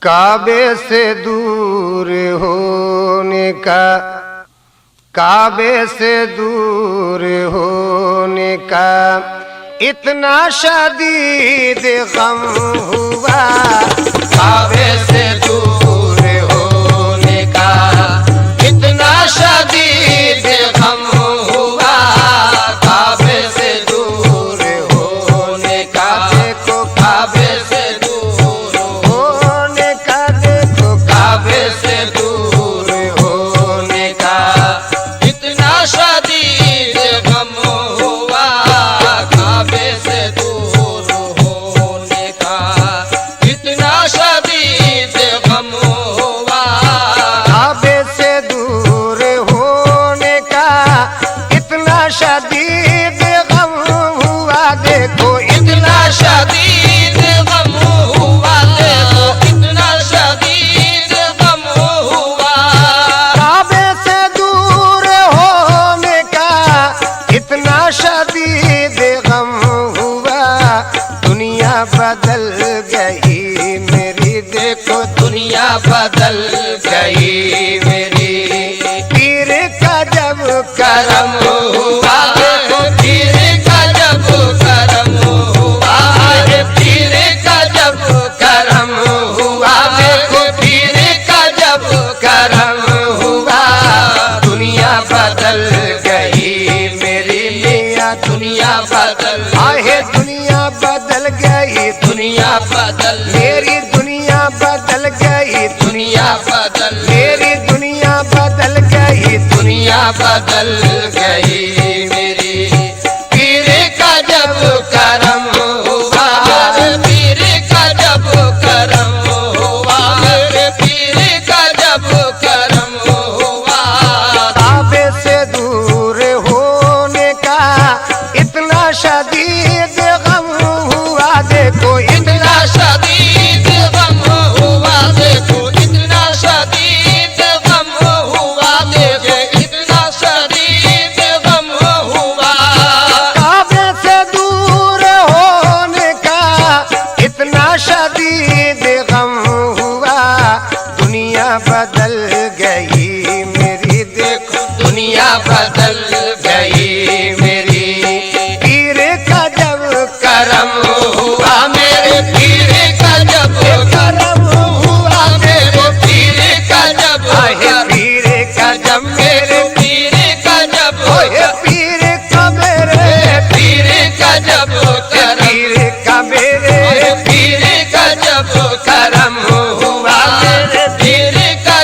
काबे से दूर होने का, काबे से दूर होने का इतना शदीद गम हुआ। काबे से दूर होने का इतना शदीद गम हुआ। काबे से दूर होने का देखो, काबे से दूर होने का देखो, काबे से दूर होने का इतना शदीद गम हुआ। काबे से दूर होने का इतना शदीद गम हुआ। काबे से दूर होने का इतना शदीद गम हुआ। देखो इतना शदीद गम हुआ, देखो इतना शदीद गम हुआ। काबे से दूर होने का इतना शदीद गम हुआ। दुनिया बदल गई मेरी, देखो दुनिया बदल गई मेरी। पीर का जब करम हुआ, देखो पीर का जब करम हुआ। पीर का जब करम हुआ, देखो पीर का जब करम हुआ। दुनिया बदल गई मेरी मियां, दुनिया बदल, आहे दुनिया बदल गई, दुनिया बदल मेरी, दुनिया बदल गई, दुनिया बदल मेरी, दुनिया बदल गई, दुनिया बदल गई मेरी। पीर का जब करम हुआ, पीर का जब करम हुआ, पीर का जब करम हुआ। काबे से दूर होने का इतना शदीद गम हुआ। देखो इतना शदीद गम हुआ, देखो इतना शदीद गम हुआ, देखो इतना शदीद गम हुआ। काबे से दूर होने का इतना शदीद गम हुआ। दुनिया बदल गई मेरी, देखो दुनिया बदल गई मेरी। पीर का जब करम हुआ, मेरे पीर का जब करम हुआ, मेरे पीर का जब, पीर का जब मेरे पीर का जब, पीर का मेरे पीर का जब पीर का मेरे पीर का जब करम हुआ, मेरे पीर का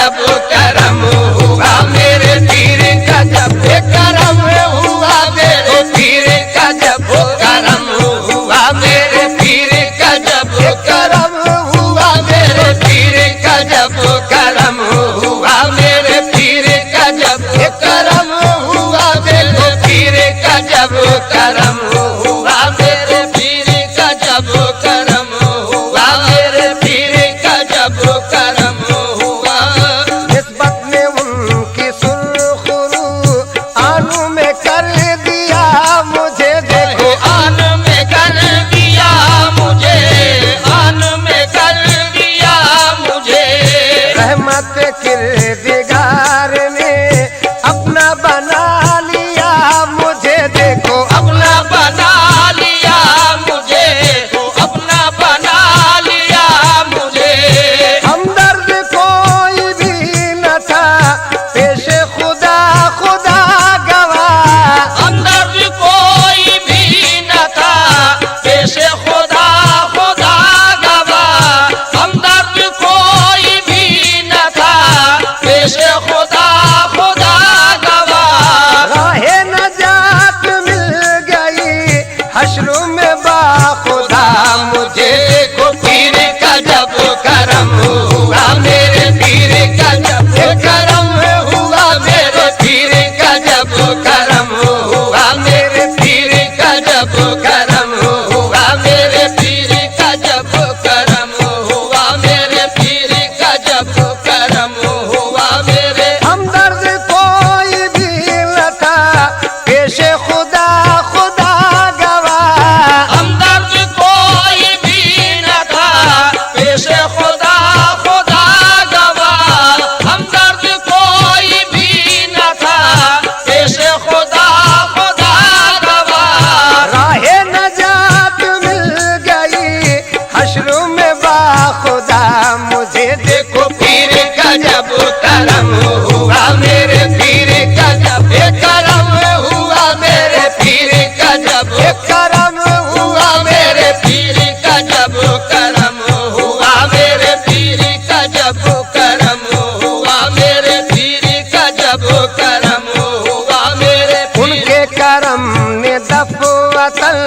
जब करम हुआ मेरे पीर का जब करम हुआ मेरे पीर का जब करम हुआ मेरे पीर का जब करम हुआ मेरे पीर का जब करम हुआ मेरे पीर का जब करम हुआ मेरे पीर का जब करम हुआ मेरे पीर का जब करम हुआ मेरे पीर का जब करम हुआ। निस्बत में उनकी सुर्खरू आनू में कर दिया मुझे, देखो आन में कर दिया मुझे, आन में कर दिया मुझे। रहमत किरदिगार ने अपना बना लिया मुझे, देखो अपना बना लिया मुझे, अपना बना लिया मुझे। हमदर्द कोई भी न था पेशे खुदा खुदा गवाह, हमदर्द कोई भी न था पेशे खुदा खुदा गवाह, हमदर्द कोई भी न था पेशे खुदा खुदा गवाह। राहे नजात मिल गई हश्र में बाखुदा मुझे, देखो पीर का जब करम हुआ मेरे पीर का जब करम हुआ मेरे पीर का जब करम हुआ मेरे पीर का जब करम हुआ मेरे पीर का जब करम हुआ मेरे पीर का जब करम हुआ मेरे। हमदर्द कोई भी न था पेशे खुदा खुदा गवाह, हमदर्द कोई भी न था पेशे खुदा खुदा गवाह, हमदर्द कोई भी न था पेशे खुदा खुदा गवाह। राहे नजात मिल गई हश्र में बाखुदा मुझे, देखो पीर का जब करम हुआ मेरे पीर का जब करम हुआ मेरे पीर का जब करम हुआ मेरे पीर का जब करम हुआ मेरे पीर का जब करम हुआ मेरे पीर का जब करम हुआ मेरे पीर। उनके करम ने दफवतन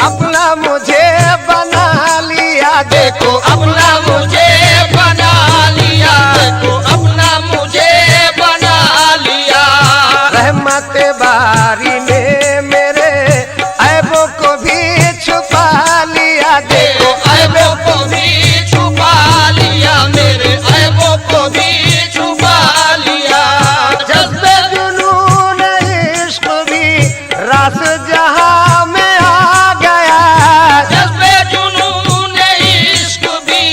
अपना मुझे बना लिया, देखो अपना मुझे बना लिया, देखो अपना मुझे बना लिया। रहमत बारी ने मेरे ऐबों को भी छुपा लिया, देखो देखो ऐबों को भी छुपा लिया, मेरे ऐबों को भी छुपा लिया। जज्बे जुनून इश्क भी रास जहां में आ गया, जज्बे जुनून इश्क भी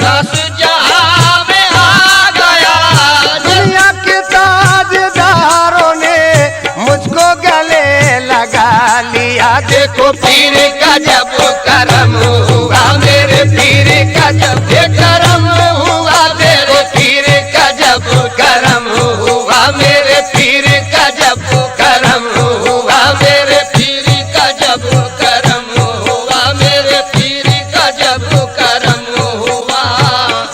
रस जहां में आ गया। दुनिया के ताजदारों ने मुझको गले लगा लिया, देखो पीर का जब करम हुआ मेरे पीर का जब करम हुआ मेरे पीर का जब करम हुआ मेरे पीर का जब करम हुआ मेरे पीर का जब करम हुआ मेरे पीर का जब करम हुआ।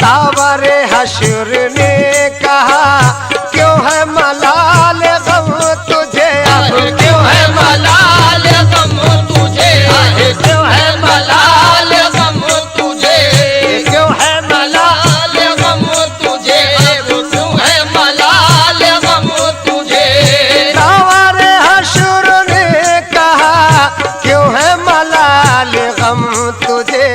सावरे हश्र ने कहा क्यों है मलाल गम तुझे, अब क्यों है मलाल गम तुझे, क्यों है मलाल गम तुझे, क्यों है मलाल गम तुझे, क्यों है मलाल गम तुझे। सावरे हश्र ने कहा क्यों है मलाल गम तुझे,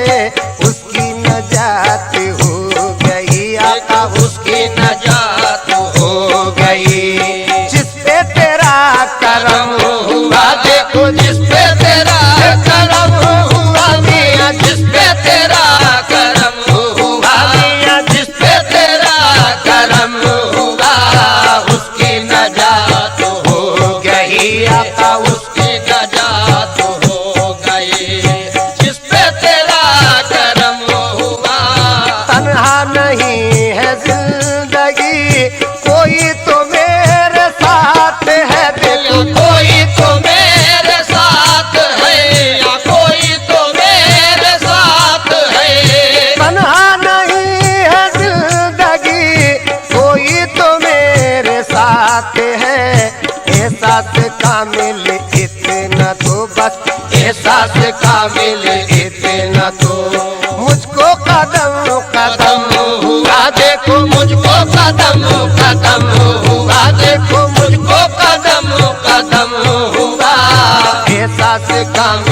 उसकी नजात हो गई आका, उसकी नजात हो गई जिस पे तेरा करम हुआ। देखो जिस पे तेरा करम हुआ मियां, जिस पे तेरा करम हुआ मियां, जिस पे तेरा करम हुआ उसकी नजात हो गई आका, उसकी नजात हो गई। जिस पे तेरा करम हुआ तन्हा नहीं है जिंदगी कोई तो मेरे साथ है, देखो कोई तो मेरे साथ है, या कोई तो मेरे साथ है। तन्हा नहीं है जिंदगी कोई एहसास कामिल इतना तो मुझको कदम कदम कदम हुआ देखो मुझको कदम कदम हुआ देखो मुझको कदम कदम हुआ एहसास कामिल